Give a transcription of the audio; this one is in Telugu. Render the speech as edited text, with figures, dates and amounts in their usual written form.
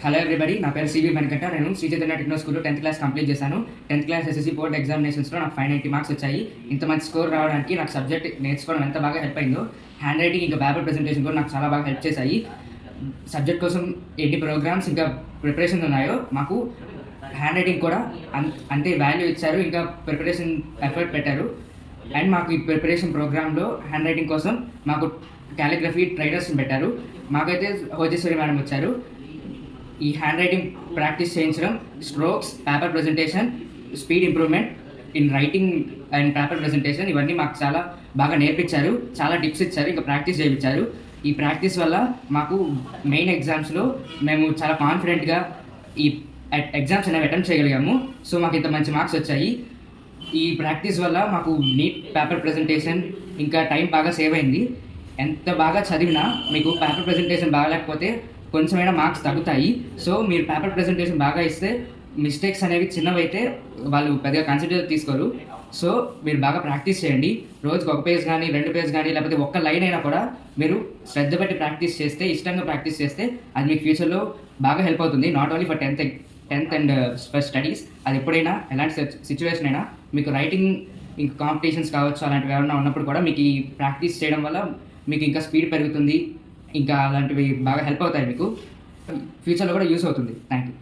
హలో ఎవ్రీబడి, నా పేరు సివి వెంకట. నేను శ్రీ చైతన్య టెక్నో స్కూల్లో 10th క్లాస్ కంప్లీట్ చేశాను. 10th క్లాస్ ఎస్ఎస్సి బోర్డ్ ఎగ్జామినేషన్స్లో నాకు 590 మార్క్స్ వచ్చాయి. ఇంత మంచి స్కోర్ రావడానికి నాకు సబ్జెక్ట్ నేర్చుకోవడం ఎంత బాగా హెల్ప్ అయిందో, హ్యాండ్ రైటింగ్ ఇంకా పేపర్ ప్రెజెంటేషన్ కూడా నాకు చాలా బాగా హెల్ప్ చేశాయి. సబ్జెక్ట్ కోసం ఎన్ని ప్రోగ్రామ్స్ ఇంకా ప్రిపరేషన్స్ ఉన్నాయో మాకు హ్యాండ్ రైటింగ్ కూడా అంతే వాల్యూ ఇచ్చారు, ఇంకా ప్రిపరేషన్ ఎఫర్ట్ పెట్టారు. అండ్ మాకు ఈ ప్రిపరేషన్ ప్రోగ్రాంలో హ్యాండ్ రైటింగ్ కోసం మాకు క్యాలిగ్రఫీ ట్రైనర్స్ని పెట్టారు. మాకైతే హోజేశ్వరి మేడం వచ్చారు. ఈ హ్యాండ్ రైటింగ్ ప్రాక్టీస్ చేయించడం, strokes, paper presentation, speed improvement in writing and paper presentation ఇవన్నీ మాకు చాలా బాగా నేర్పించారు. చాలా టిప్స్ ఇచ్చారు, ఇంకా ప్రాక్టీస్ చేయించారు. ఈ ప్రాక్టీస్ వల్ల మాకు మెయిన్ ఎగ్జామ్స్లో మేము చాలా కాన్ఫిడెంట్గా ఈ ఎగ్జామ్స్ అనేవి అటెంప్ట్ చేయగలిగాము. సో మాకు ఇంత మంచి మార్క్స్ వచ్చాయి. ఈ ప్రాక్టీస్ వల్ల మాకు నీట్ పేపర్ ప్రెజెంటేషన్ ఇంకా టైం బాగా సేవ్ అయింది. ఎంత బాగా చదివినా మీకు పేపర్ ప్రెజెంటేషన్ బాగాలేకపోతే కొంచెమైనా మార్క్స్ తగ్గుతాయి. సో మీరు పేపర్ ప్రెజెంటేషన్ బాగా ఇస్తే మిస్టేక్స్ అనేవి చిన్నవైతే వాళ్ళు పెద్దగా కన్సిడర్ తీసుకోరు. సో మీరు బాగా ప్రాక్టీస్ చేయండి. రోజుకి ఒక పేజ్ కానీ 2 పేజ్ కానీ లేకపోతే ఒక్క లైన్ అయినా కూడా మీరు శ్రద్ధ పెట్టి ప్రాక్టీస్ చేస్తే, ఇష్టంగా ప్రాక్టీస్ చేస్తే అది మీకు ఫ్యూచర్లో బాగా హెల్ప్ అవుతుంది. Not only for 10th and for studies, అది ఎప్పుడైనా ఎలాంటి సిచ్యువేషన్ అయినా మీకు రైటింగ్ ఇంకా కాంపిటీషన్స్ కావచ్చు, అలాంటివి ఏమైనా ఉన్నప్పుడు కూడా మీకు ఈ ప్రాక్టీస్ చేయడం వల్ల మీకు ఇంకా స్పీడ్ పెరుగుతుంది. ఇంకా అలాంటివి బాగా హెల్ప్ అవుతాయి, మీకు ఫ్యూచర్లో కూడా యూస్ అవుతుంది. Thank you.